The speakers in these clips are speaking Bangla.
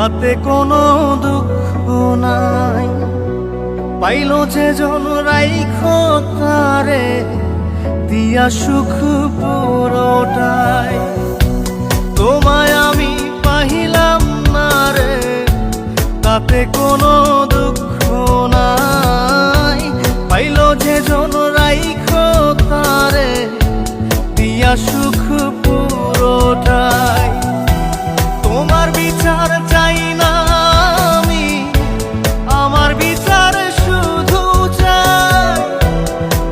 তাতে কোনো দুঃখ নাই। পাইল যে জন রাইখো তারে দিয়া সুখ পুরোটাই। তোমায় আমি পাহিলাম না রে, তাতে কোনো দুঃখ নাই। পাইল যে জন রাইখো তারে দিয়া সুখ পুরোটাই। তোমার বিচার চাই না আমি, আমার বিচার শুধু চাই।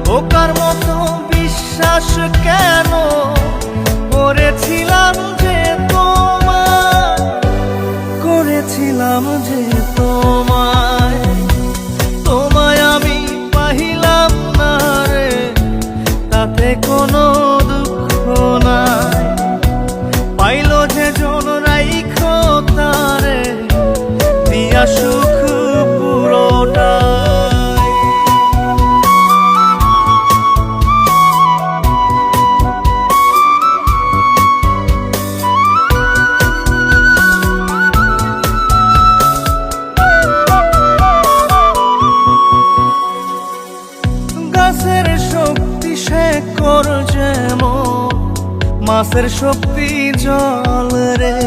বোকার মতো বিশ্বাস কেন করেছিলাম যে তোমায়, করেছিলাম যে তোমায়। তোমায় আমি পাহিলাম না রে, তাতে কোনো দুঃখ নাই। পাইল যে জন রাইখো তারে দিয়া সুখ পুরোটাই। গাছের শক্তি শেকর যেমন, মাছের শক্তি জল রে।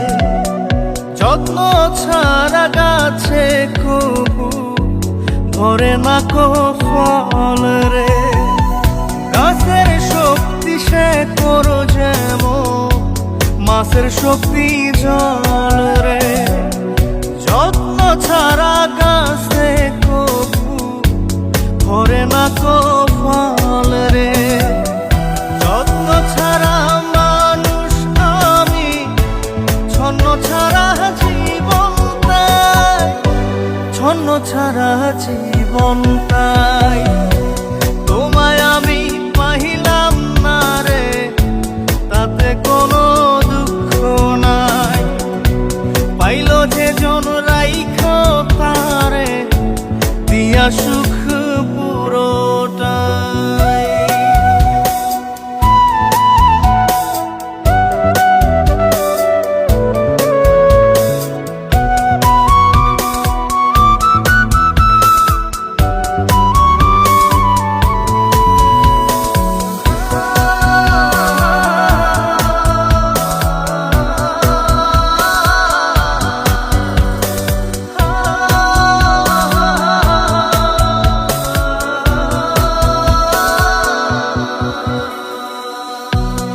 যত্ন ছাড়া গাছে কবু ধরে না কো ফল রে। গাছের শক্তি শেকর যেমন, মাছের শক্তি জল রে। যত্ন ছাড়া গাছে কবু ধরে না কো ফল রে। যত্ন ছাড়া মানুষ আমি, ছন্ন ছাড়া জীবন তাই, ছন্ন ছাড়া জীবন তাই। তোমায় আমি পাহিলাম না রে, তাতে কোনো দুঃখ নাই। পাইল যে জন রাইখো তারে দিয়া সুখ পুরোটাই।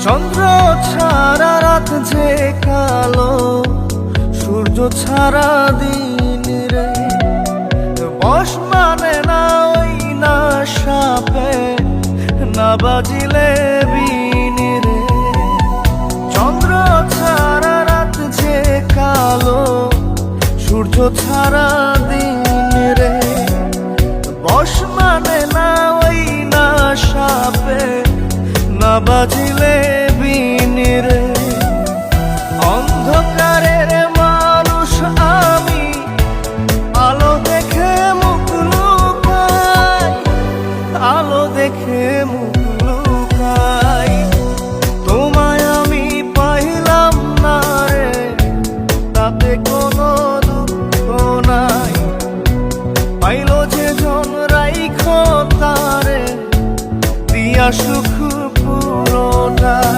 চন্দ্র ছাড়া রাত যে কালো, সূর্য ছাড়া দিন রে। বশ মানে না ওই না সাপে, না বাজিলে বিন রে। চন্দ্র ছাড়া রাত যে কালো, সূর্য ছাড়া দিন রে। বশ মানে না ওই না সাপে, না বাজিলে বিন রে। অন্ধকারের মানুষ আমি, আলো দেখে মুখ লুকাই, আলো দেখে মুখ লুকাই। তোমায় আমি পাইলাম না রে, তাতে কোনো দুঃখ নাই। পাইল যে জন রাইখো তারে দিয়া সুখ পুরোটাই।